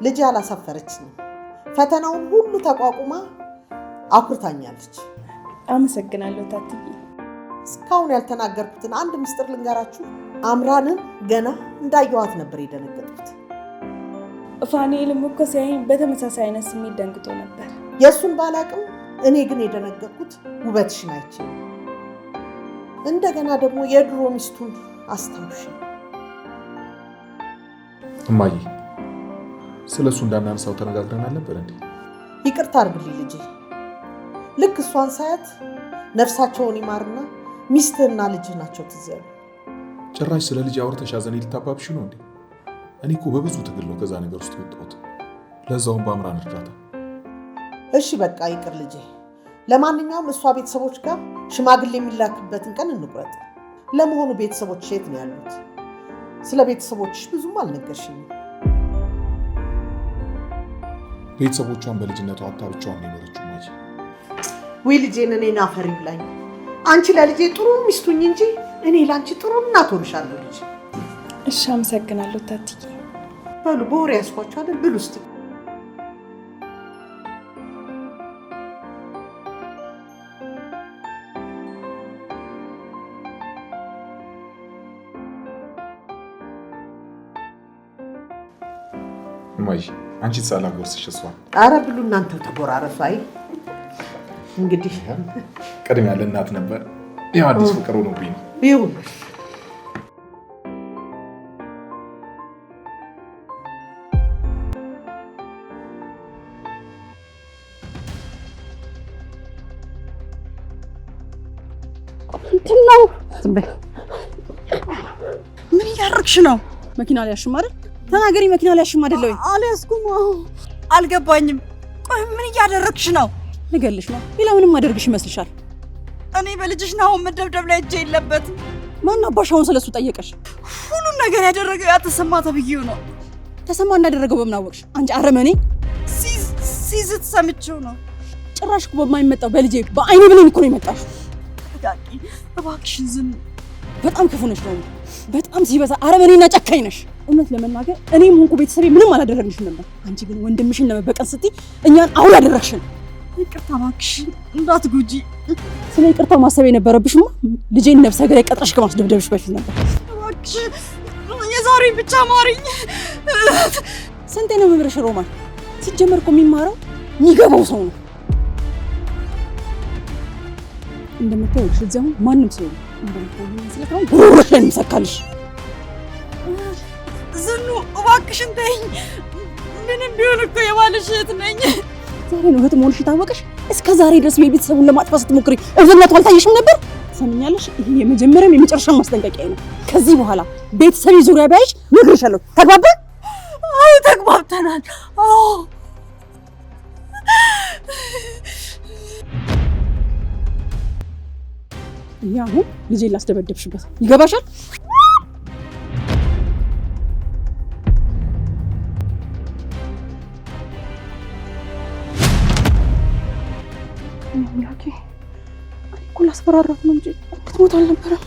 ልጄ አላሳፈረችኝም። ፈተናውን ሁሉ ተቋቁማ አኩርታኛለች። አመሰግናለሁ ታትዬ። እስካሁን ያልተናገርኩትን አንድ ምስጢር ልንገራችሁ። አምራንን ገና እንዳየኋት ነበር የደነገጥኩት። ፋኑኤልም እኮ ሲያየኝ በተመሳሳይ አይነት ስሜት ደንግጦ ነበር። የእሱን ባላቅም እኔ ግን የደነገጥኩት ውበትሽን አይቼ ነው። እንደገና ደግሞ የድሮ ሚስቱን አስታውሽ። እማዬ ስለ እሱ እንዳናነሳው ተነጋግረን አልነበር እንዴ? ይቅርታ አድርግልኝ ልጄ። ልክ እሷን ሳያት ነፍሳቸውን ይማርና ሚስትህና ልጅህ ናቸው ትዝ ያሉ። ጭራሽ ስለ ልጅ አውርተሽ ሐዘኔ ልታባብሽ ነው እንዴ? እኔ እኮ በብዙ ትግል ነው ከዛ ነገር ውስጥ የወጣሁት፣ ለዛውም በአምራን እርዳታ። እሺ በቃ ይቅር ልጄ። ለማንኛውም እሷ ቤተሰቦች ጋር ሽማግሌ የሚላክበትን ቀን እንቁረጥ። ለመሆኑ ቤተሰቦች የት ነው ያሉት? ስለ ቤተሰቦችሽ ብዙም አልነገርሽኝም። ቤተሰቦቿን በልጅነቷ አታ ብቻዋን ነው የኖረችው ማጂ። ወይ ልጄን እኔን አፈር ይብላኝ። አንቺ ለልጄ ጥሩ ሚስቱኝ እንጂ እኔ ለአንቺ ጥሩ እናት ሆንሻለሁ ልጅ። እሺ አመሰግናለሁ ታትዬ። በሉ በወሬ ያስኳቸው አይደል? ብሉ እስቲ። እማዬ አንቺ ጻላ ጎርስሽ እሷን። አረ ብሉ እናንተው ተጎራረሱ። አይ እንግዲህ ቀድም ያለ እናት ነበር። ያው አዲስ ፍቅር ሆኖብኝ ነው። ይሁን ነው። ምን እያደረግሽ ነው? መኪና ሊያሽም አይደል? ተናገሪ። መኪና ሊያሽም አይደል ወይ? አልያዝኩም። አልገባኝም። ቆይ ምን እያደረግሽ ነው? ልገልሽ ነው። ሌላ ምንም ማደርግሽ ይመስልሻል? እኔ በልጅሽ ነው መደብደብ ላይ እጄ የለበትም። ማን አባሽ አሁን ስለሱ ጠየቀሽ? ሁሉን ነገር ያደረገው ያ ተሰማ ተብዬው ነው። ተሰማ እንዳደረገው በምን አወቅሽ? አንቺ አረመኔ። ሲዝት ሰምቼው ነው። ጭራሽ እኮ በማይመጣው በልጄ በአይኔ ብሌን እኮ ነው የመጣሽው። ዳቂ እባክሽን ዝም። በጣም ክፉ ነሽ ነው። በጣም ሲበዛ አረመኔና ጨካኝ ነሽ። እውነት ለመናገር እኔም ሆንኩ ቤተሰቤ ምንም አላደረግንሽም ነበር። አንቺ ግን ወንድምሽን ለመበቀል ስትይ እኛን አሁን አደረግሽን። ይቅርታ እባክሽ እንዳትጎጂ። ስለ ይቅርታ ማሰብ የነበረብሽማ ልጄን ነፍሰ ገዳይ ቀጥረሽ ከማስደብደብሽ በፊት ነበር። እባክሽ የዛሬ ብቻ ማሪኝ። ስንቴ ነው መምረሽ ሮማን? ሲጀመር እኮ የሚማረው የሚገባው ሰው ነው። እንደምታዩሽ እዚህ አሁን ማንም ሰው ነው እንደምታዩኝ ስለታው ጉሮሮሽ ላይ የሚሰካልሽ። ዝኑ እባክሽን ተይኝ። ምንም ቢሆን እኮ የባልሽ እህት ነኝ። ዛሬ ነው እህት መሆንሽ የታወቀሽ። እስከ ዛሬ ድረስ ቤተሰቡን ለማጥፋት ስትሞክሪ እብዝነቱ አልታየሽም ነበር? ሰምኛለሽ? ይሄ የመጀመሪያም የመጨረሻም ማስጠንቀቂያ ነው። ከዚህ በኋላ ቤተሰብ ዙሪያ ባይሽ ነግሬሻለሁ። ተግባባን? አዎ ተግባብተናል። አዎ ይሄ አሁን ልጄን ላስደበደብሽበት ይገባሻል? ያኪ እኮ ላስፈራራት ነው እንጂ እንድትሞት አልነበረም።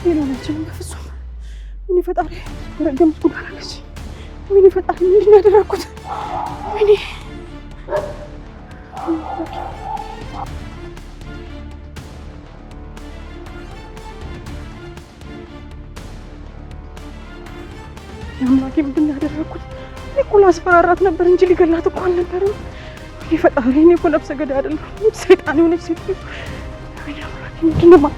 ሌላችን በፍጹም ምን ፈጣሪ ረገምኩ ባላለች ምን ፈጣሪ ምንድን ያደረኩት? ምን ያማቂ ምንድን ያደረኩት? እኮ ላስፈራራት ነበር እንጂ ሊገላት እኮ አልነበረም። ፈጣሪ እኔ እኮ ነፍሰ ገዳይ አይደለም ሰይጣን የሆነች ሴት ነው። ያማቂ ምንድን ነው?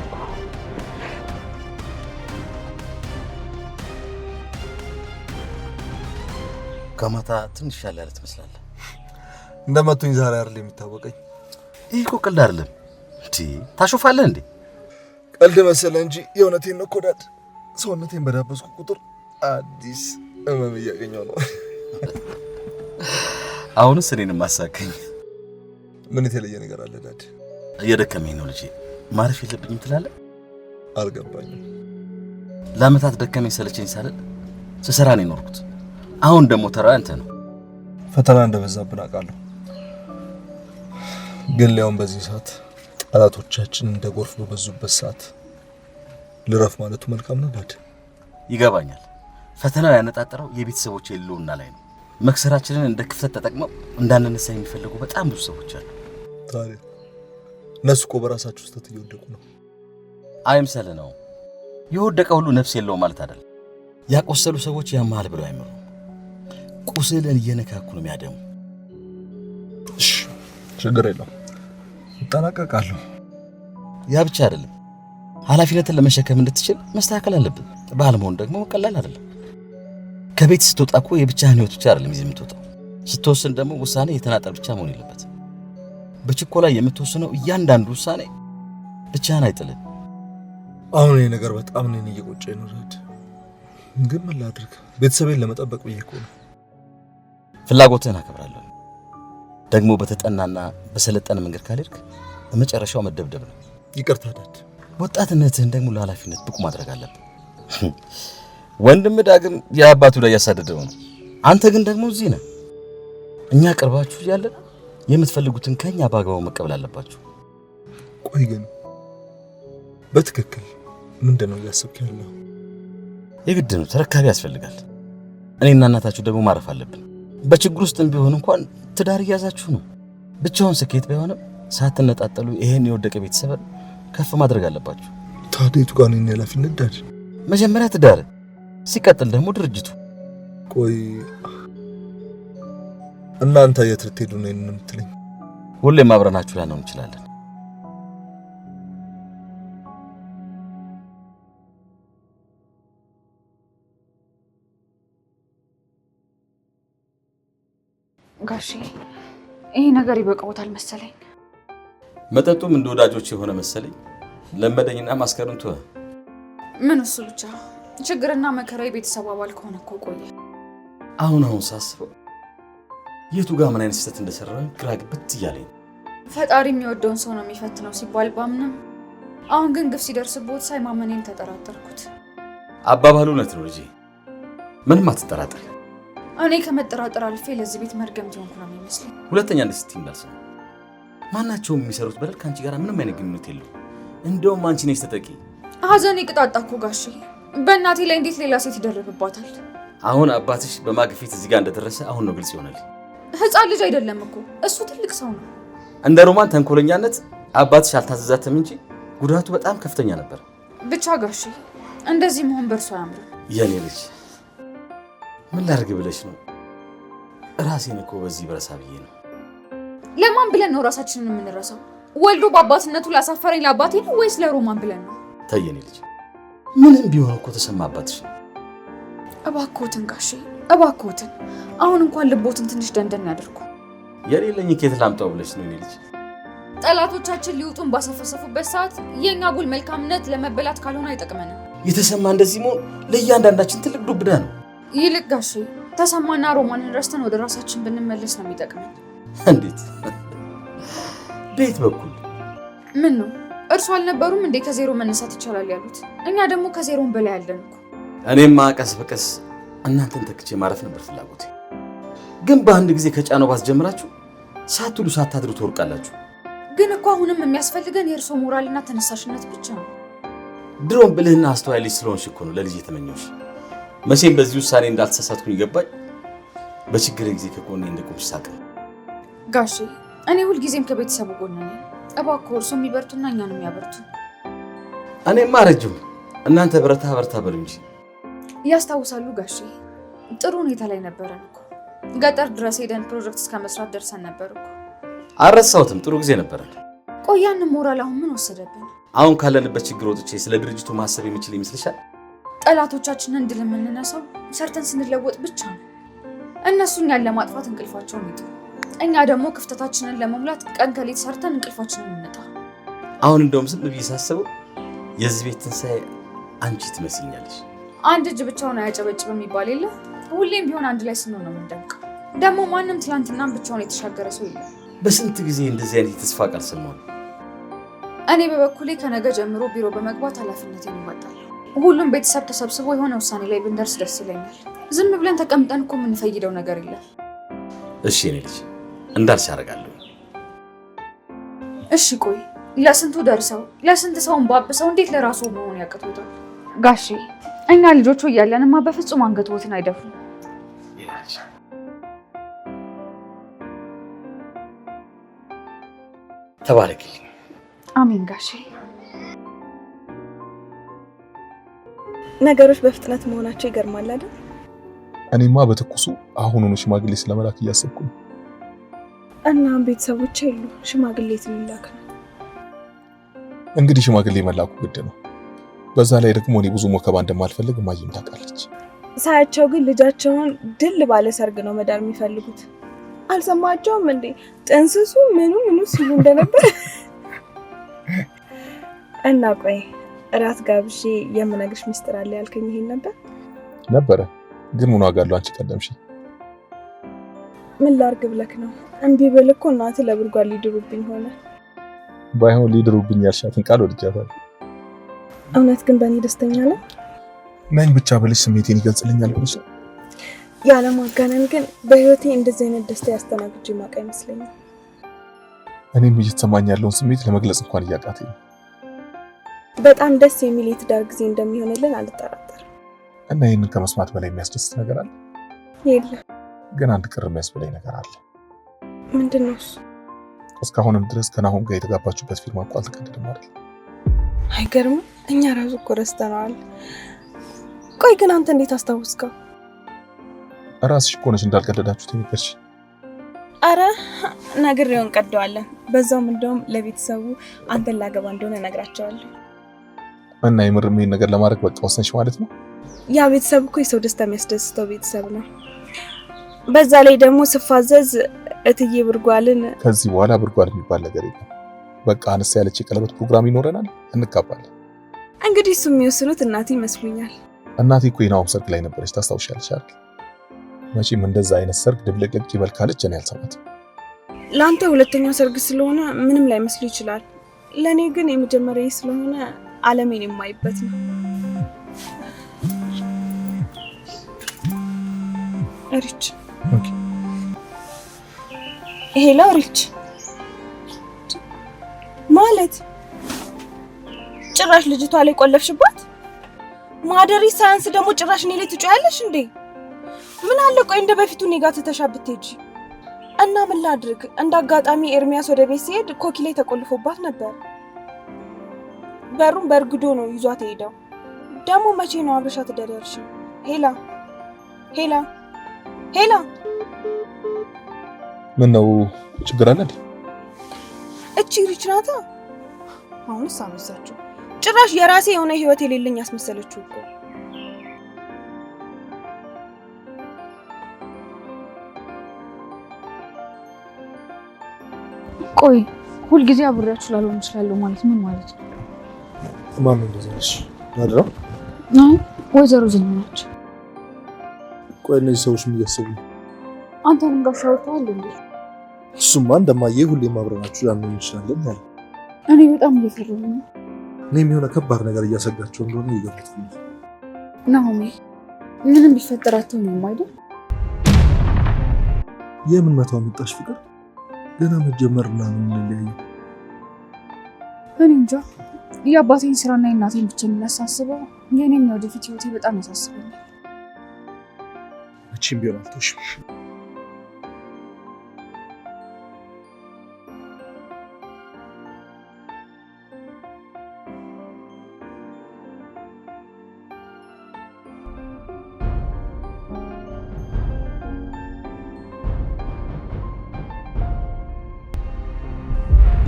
ከማታ ትንሽ ያለ ትመስላለህ። እንደመቱኝ ዛሬ አይደል የሚታወቀኝ? ይሄ እኮ ቀልድ አይደለም እንዴ! ታሾፋለህ እንዴ? ቀልድ መሰለ እንጂ የእውነቴን ነው እኮ ዳድ። ሰውነቴን በዳበስኩ ቁጥር አዲስ እመም እያገኘው ነው። አሁንስ እኔንም ማሳከኝ። ምን የተለየ ነገር አለ ዳድ? እየደከመኝ ነው ልጄ። ማረፍ የለብኝም ትላለህ? አልገባኝም። ለአመታት ደከመኝ ሰለቸኝ ሳልል ስሰራ ነው የኖርኩት። አሁን ደግሞ ተራ አንተ ነው። ፈተና እንደበዛብን አውቃለሁ፣ ግን ሊያውም በዚህ ሰዓት ጠላቶቻችን እንደ ጎርፍ በበዙበት ሰዓት ልረፍ ማለቱ መልካም ነው ዳድ። ይገባኛል። ፈተናው ያነጣጠረው የቤተሰቦች የሉና ላይ ነው። መክሰራችንን እንደ ክፍተት ተጠቅመው እንዳንነሳ የሚፈልጉ በጣም ብዙ ሰዎች አሉ። ታዲያ እነሱ እኮ በራሳቸው ስህተት እየወደቁ ነው። አይምሰል ነው የወደቀ ሁሉ ነፍስ የለው ማለት አይደለም። ያቆሰሉ ሰዎች ያማል ብለው አይምሩ። ቁስልን እየነካኩ ነው የሚያደሙ። እሺ ችግር የለውም እጠናቀቃለሁ። ያ ብቻ አይደለም፣ ኃላፊነትን ለመሸከም እንድትችል መስተካከል አለብን። ባል መሆን ደግሞ ቀላል አይደለም። ከቤት ስትወጣ እኮ የብቻህን ህይወት ብቻ አይደለም ይዘህ የምትወጣው። ስትወስን ደግሞ ውሳኔ የተናጠል ብቻ መሆን የለበትም። በችኮላ የምትወስነው እያንዳንዱ ውሳኔ ብቻህን አይጥልም። አሁን ይሄ ነገር በጣም እኔን እየቆጨኝ ነው ዳድ። ግን ምን ላድርግ? ቤተሰቤን ለመጠበቅ ብዬ እኮ ነው። ፍላጎትህን አከብራለሁ። ደግሞ በተጠናና በሰለጠነ መንገድ ካልሄድክ በመጨረሻው መደብደብ ነው። ይቅርታ ዳድ። ወጣትነትህን ደግሞ ለኃላፊነት ብቁ ማድረግ አለብን። ወንድም ዳግም የአባቱ ላይ ያሳደደው ነው። አንተ ግን ደግሞ እዚህ ነህ። እኛ ቅርባችሁ እያለን የምትፈልጉትን ከኛ በአግባቡ መቀበል አለባችሁ። ቆይ ግን በትክክል ምንድነው እያሰብክ ያለው? የግድ ነው፣ ተረካቢ ያስፈልጋል። እኔና እናታችሁ ደግሞ ማረፍ አለብን። በችግር ውስጥም ቢሆን እንኳን ትዳር እያዛችሁ ነው። ብቻውን ስኬት ባይሆንም ሳትነጣጠሉ ይሄን የወደቀ ቤተሰብ ከፍ ማድረግ አለባችሁ። ታዲያ የቱ ጋር ነው የኔ ኃላፊነት ዳድ? መጀመሪያ ትዳር፣ ሲቀጥል ደግሞ ድርጅቱ። ቆይ እናንተ የት ልትሄዱ ነው የምትለኝ? ሁሌም አብረናችሁ ላንሆን እንችላለን። ጋሺ ይሄ ነገር ይበቃውታል መሰለኝ። መጠጡም እንደ ወዳጆች የሆነ መሰለኝ። ለመደኝና ማስከረም ተወ። ምን እሱ ብቻ ችግርና መከራ የቤተሰብ አባል ከሆነ እኮ ቆየ። አሁን ሳስበው የቱ ጋር ምን አይነት ስህተት እንደሰራው ግራ ግብት እያለኝ። ፈጣሪ የሚወደውን ሰው ነው የሚፈትነው ሲባል ባምንም፣ አሁን ግን ግፍ ሲደርስቦት ሳይ ማመኔን ተጠራጠርኩት። አባባሉ እውነት ነው ልጄ። ምንም አትጠራጠር። እኔ ከመጠራጠር አልፌ ለዚህ ቤት መርገምት ሆንኩ ነው የሚመስለኝ። ሁለተኛ እንደ ስትይ እንዳልሰማ። ማናቸውም የሚሰሩት በደል ከአንቺ ጋር ምንም አይነት ግንኙነት የለውም። እንደውም አንቺ ነሽ ተጠቂ። ሀዘኔ ቅጣጣ እኮ ጋሼ። በእናቴ ላይ እንዴት ሌላ ሴት ይደረግባታል? አሁን አባትሽ በማግፊት እዚህ ጋር እንደደረሰ አሁን ነው ግልጽ ይሆናል። ህፃን ልጅ አይደለም እኮ እሱ ትልቅ ሰው ነው። እንደ ሮማን ተንኮለኛነት አባትሽ አልታዘዛትም እንጂ ጉዳቱ በጣም ከፍተኛ ነበር። ብቻ ጋሼ እንደዚህ መሆን በእርሱ አያምርም። የኔ ልጅ ምን ላድርግ ብለሽ ነው? ራሴን እኮ በዚህ በረሳ ብዬ ነው። ለማን ብለን ነው ራሳችንን የምንረሳው? ወልዶ በአባትነቱ ላሳፈረኝ ለአባቴ ነው ወይስ ለሮማን ብለን ነው? ተይ የኔ ልጅ ምንም ቢሆን እኮ ተሰማ አባትሽ ነው። እባክዎትን ጋሼ እባክዎትን፣ አሁን እንኳን ልቦትን ትንሽ ደንደን ያደርጉ። የሌለኝ ኬት ላምጣው ብለሽ ነው የኔ ልጅ? ጠላቶቻችን ሊውጡን ባሰፈሰፉበት ሰዓት የኛ ጉል መልካምነት ለመበላት ካልሆነ አይጠቅመንም። የተሰማ እንደዚህ መሆን ለእያንዳንዳችን ትልቅ ዱብዳ ነው። ይልቅ ጋሼ ተሰማና ሮማንን ረስተን ወደ ራሳችን ብንመለስ ነው የሚጠቅመን። እንዴት? ቤት በኩል ምን ነው እርሱ አልነበሩም እንዴ ከዜሮ መነሳት ይቻላል ያሉት? እኛ ደግሞ ከዜሮን በላይ ያለን እኮ። እኔማ ቀስ በቀስ እናንተን ተክቼ ማረፍ ነበር ፍላጎቴ። ግን በአንድ ጊዜ ከጫነው ባስጀምራችሁ ሳትሉ ሳታድሩ ትወርቃላችሁ። ግን እኮ አሁንም የሚያስፈልገን የእርሶ ሞራልና ተነሳሽነት ብቻ ነው። ድሮም ብልህና አስተዋይ ልጅ ስለሆንሽ እኮ ነው ለልጅ የተመኘሁሽ። መቼም በዚህ ውሳኔ እንዳልተሳሳትኩኝ ገባኝ። በችግር ጊዜ ከጎኔ እንደቆምሽ ሳቅ ነው። ጋሼ እኔ ሁልጊዜም ከቤተሰቡ ጎን ነኝ። እባክዎ እርሶ የሚበርቱና እኛን የሚያበርቱ። እኔማ አረጀሁ፣ እናንተ በረታ በርታ በሉ እንጂ። ያስታውሳሉ ጋሼ ጥሩ ሁኔታ ላይ ነበረን እኮ። ገጠር ድረስ ሄደን ፕሮጀክት እስከ መስራት ደርሰን ነበር እኮ። አልረሳሁትም፣ ጥሩ ጊዜ ነበረን። ቆያን ሞራል አሁን ምን ወሰደብን? አሁን ካለንበት ችግር ወጥቼ ስለ ድርጅቱ ማሰብ የሚችል ይመስልሻል? ጠላቶቻችንን ድል የምንነሳው ሰርተን ስንለወጥ ብቻ ነው። እነሱ እኛን ለማጥፋት እንቅልፋቸውን ይጡ፣ እኛ ደግሞ ክፍተታችንን ለመሙላት ቀን ከሌት ሰርተን እንቅልፋችንን እንጣ። አሁን እንደውም ዝም ብዬ ሳስበው የዚህ ቤት ትንሣኤ አንቺ ትመስልኛለሽ። አንድ እጅ ብቻውን አያጨበጭብም የሚባል የለ? ሁሌም ቢሆን አንድ ላይ ስንሆን ነው የምንደምቀው። ደግሞ ማንም ትላንትናም ብቻውን የተሻገረ ሰው የለም። በስንት ጊዜ እንደዚህ አይነት የተስፋ ቃል ሰማሁ። እኔ በበኩሌ ከነገ ጀምሮ ቢሮ በመግባት ኃላፊነቴን እወጣለሁ። ሁሉም ቤተሰብ ተሰብስቦ የሆነ ውሳኔ ላይ ብንደርስ ደስ ይለኛል። ዝም ብለን ተቀምጠን እኮ የምንፈይደው ነገር የለም። እሺ የኔ ልጅ እንዳልሽ አደርጋለሁ። እሺ ቆይ ለስንቱ ደርሰው ለስንት ሰውን ባብሰው እንዴት ለራሱ መሆን ያቅቶታል? ጋሼ እኛ ልጆቹ እያለንማ በፍጹም አንገትዎትን አይደፉም። ተባረክልኝ። አሜን ጋሼ። ነገሮች በፍጥነት መሆናቸው ይገርማል አይደል? እኔማ በትኩሱ አሁኑኑ ሽማግሌ ስለመላክ እያሰብኩ ነው። እና ቤተሰቦች የሉ ሽማግሌ ትልላክ ነው። እንግዲህ ሽማግሌ መላኩ ግድ ነው። በዛ ላይ ደግሞ እኔ ብዙ ሞከባ እንደማልፈልግ ማየም ታውቃለች። ሳያቸው ግን ልጃቸውን ድል ባለ ሰርግ ነው መዳር የሚፈልጉት። አልሰማቸውም እንዴ? ጥንስሱ ምኑ ሲሉ እንደነበር። እና ቆይ እራት ጋብዤ የምነግርሽ ሚስጥር አለ ያልከኝ ይሄን ነበረ? ግን ምን ዋጋ አለው? አንቺ ቀደምሽ። ምን ላርግ ብለክ ነው? እምቢ ብል እኮ እናትህ ለብርጓል ሊድሩብኝ ሆነ። ባይሆን ሊድሩብኝ ያልሻትን ቃል ወድጃታለሁ። እውነት ግን በእኔ ደስተኛ ነኝ ብቻ ብልሽ ስሜቴን ይገልጽልኛል ብለሽ ነው? ያለማጋነን ግን በህይወቴ እንደዚህ አይነት ደስታ ያስተናግጄ ማውቅ አይመስለኝም። እኔም እየተሰማኝ ያለውን ስሜት ለመግለጽ እንኳን እያቃተኝ ነው። በጣም ደስ የሚል የትዳር ጊዜ እንደሚሆንልን አልጠራጠርም። እና ይህንን ከመስማት በላይ የሚያስደስት ነገር አለ? የለም። ግን አንድ ቅር የሚያስብለኝ ነገር አለ። ምንድን ነው እሱ? እስካሁንም ድረስ ከናሆም ጋር የተጋባችሁበት ፊርማ እኮ አልተቀደደም አይደል? አይገርምም? እኛ ራሱ እኮ ረስተነዋል። ቆይ ግን አንተ እንዴት አስታውስከው? ራስሽ እኮ ነሽ እንዳልቀደዳችሁት የነገርሽ። አረ ነግሬውን ቀደዋለን። በዛውም እንደውም ለቤተሰቡ አንተን ላገባ እንደሆነ ነግራቸዋለሁ። እና የምርም ይሄን ነገር ለማድረግ በቃ ወሰንሽ ማለት ነው? ያ ቤተሰብ እኮ የሰው ደስታ የሚያስደስተው ቤተሰብ ነው። በዛ ላይ ደግሞ ስፋዘዝ እትዬ ብርጓልን ከዚህ በኋላ ብርጓል የሚባል ነገር የለም። በቃ አነስ ያለች የቀለበት ፕሮግራም ይኖረናል፣ እንጋባለን። እንግዲህ እሱ የሚወስኑት እናቴ ይመስሉኛል። እናቴ እኮ የናሆም ሰርግ ላይ ነበረች፣ ታስታውሻለሽ አይደል? መቼም እንደዛ አይነት ሰርግ ድብልቅልቅ ይበል ካለች እኔ አልሰማትም። ለአንተ ሁለተኛው ሰርግ ስለሆነ ምንም ላይመስል ይችላል። ለእኔ ግን የመጀመሪያ ስለሆነ ዓለሜን የማይበት ነው። ሪች ሄሎ ሪች ማለት ጭራሽ ልጅቷ ላይ ቆለፍሽባት? ማደሪ ሳያንስ ደግሞ ጭራሽ እኔ ላይ ትጮያለሽ እንዴ? ምን አለ ቆይ እንደ በፊቱ እኔ ጋር ትተሻብት ብትሄጂ እና ምን ላድርግ? እንደ አጋጣሚ ኤርሚያስ ወደ ቤት ሲሄድ ኮኪ ላይ ተቆልፎባት ነበር። በሩን በርግዶ ነው ይዟት ሄደው። ደግሞ መቼ ነው አብረሻ ትደሪያለሽ? ሄላ ሄላ ሄላ ምን ነው ችግር አለ እንዴ? እቺ ሪች ናታ። አሁንስ አመሳችሁ። ጭራሽ የራሴ የሆነ ህይወት የሌለኝ ያስመሰለችው እኮ። ቆይ ሁልጊዜ አብሬያችሁ ላልሆን እችላለሁ ማለት ምን ማለት ነው? ማን ነው እንደዚህ ነሽ? ናድራ? አይ ወይዘሮ ዝናች። ቆይ እነዚህ ሰዎች ምን እያሰቡ ነው? አንተንም ጋር ሻወርተዋል እንዴ? እሱማ እንደማየ ሁሌም አብረናችሁ ላንሆን እንችላለን ያለ። እኔ በጣም እየፈራሁ ነው። እኔም የሆነ ከባድ ነገር እያሰጋቸው እንደሆነ እየገባኝ ነው። ናሆሜ ምንም ቢፈጠር አትሆንም አይደል? የምን መተው አመጣሽ ፍቅር? ገና መጀመርና ምን እንለያየው? እኔ እንጃ። የአባቴን ስራና የእናቴን ብቻ የሚያሳስበው የኔም የወደፊት ህይወቴ በጣም ያሳስበኛል። መቼም ቢሆን አልተውሽም።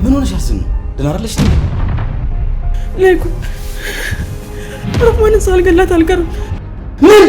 ምን ሆነሽ አስን ነው? ደህና አይደለሽ እንዴ? ላይኩ ሮማንን ሳልገላት አልቀርም። ምን